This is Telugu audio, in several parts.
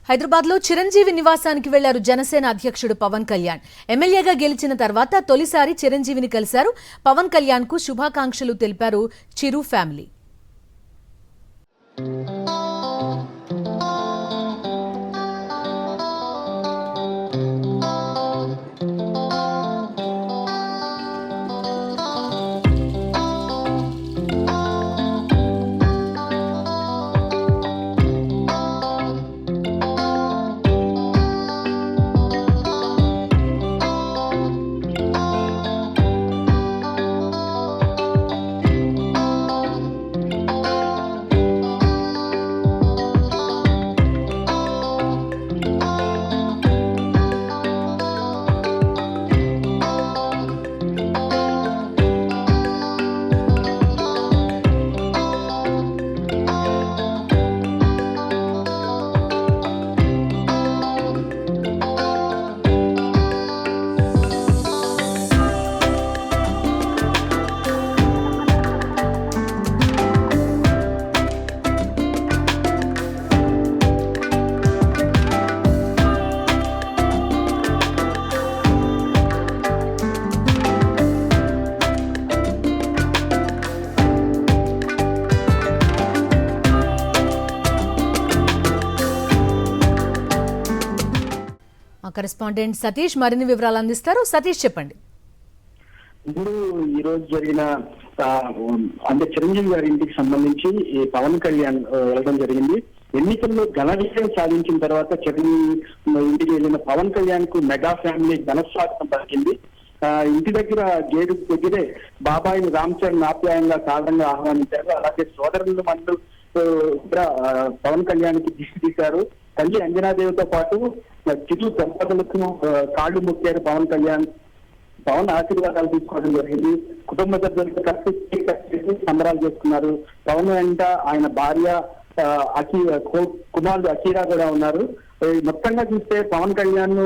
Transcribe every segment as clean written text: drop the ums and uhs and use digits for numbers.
హైదరాబాద్ లో చిరంజీవి నివాసానికి వెళ్లారు జనసేన అధ్యక్షుడు పవన్ కళ్యాణ్. ఎమ్మెల్యేగా గెలిచిన తర్వాత తొలిసారి చిరంజీవిని కలిశారు. పవన్ కళ్యాణ్ కు శుభాకాంక్షలు తెలిపారు చిరు ఫ్యామిలీ. కరెస్పాండెంట్ సతీష్ మరిన్ని వివరాలు అందిస్తారు. సతీష్ చెప్పండి. ఇప్పుడు ఈ రోజు జరిగిన అంటే చిరంజీవి గారి ఇంటికి సంబంధించి పవన్ కళ్యాణ్ వెళ్ళడం జరిగింది. ఎన్నికల్లో ఘన విజయం సాధించిన తర్వాత చిరంజీవి ఇంటికి వెళ్ళిన పవన్ కళ్యాణ్ కు మెగా ఫ్యామిలీ ఘన స్వాగతం పలికింది. ఇంటి దగ్గర గేటు దగ్గరే బాబాయిని రామ్ చరణ్ ఆప్యాయంగా సాధారణంగా ఆహ్వానించారు. అలాగే సోదరులు మందు కూడా పవన్ కళ్యాణ్ కి దిష్టి తీశారు. తల్లి అంజనాదేవితో పాటు చిరు దంపతులకు కాళ్ళు మొక్కారు పవన్ కళ్యాణ్. పవన్ ఆశీర్వాదాలు తీసుకోవడం జరిగింది. కుటుంబ సభ్యులతో కలిసి సంబరాలు చేసుకున్నారు. పవన్ వెంట ఆయన భార్య కుమారుడు అకీరా కూడా ఉన్నారు. మొత్తంగా చూస్తే పవన్ కళ్యాణ్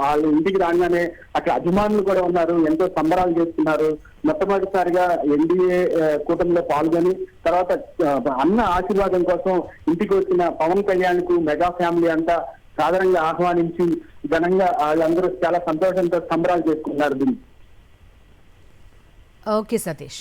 వాళ్ళ ఇంటికి రాగానే అక్కడ అభిమానులు కూడా ఉన్నారు, ఎంతో సంబరాలు చేస్తున్నారు. మొట్టమొదటిసారిగా ఎన్డీఏ కూటమిలో పాల్గొని తర్వాత అన్న ఆశీర్వాదం కోసం ఇంటికి వచ్చిన పవన్ కళ్యాణ్ కు మెగా ఫ్యామిలీ అంతా సాధారణంగా ఆహ్వానించి ఘనంగా వాళ్ళందరూ చాలా సంతోషంతో సంబరాలు చేసుకున్నారు. దీన్ని ఓకే సతీష్.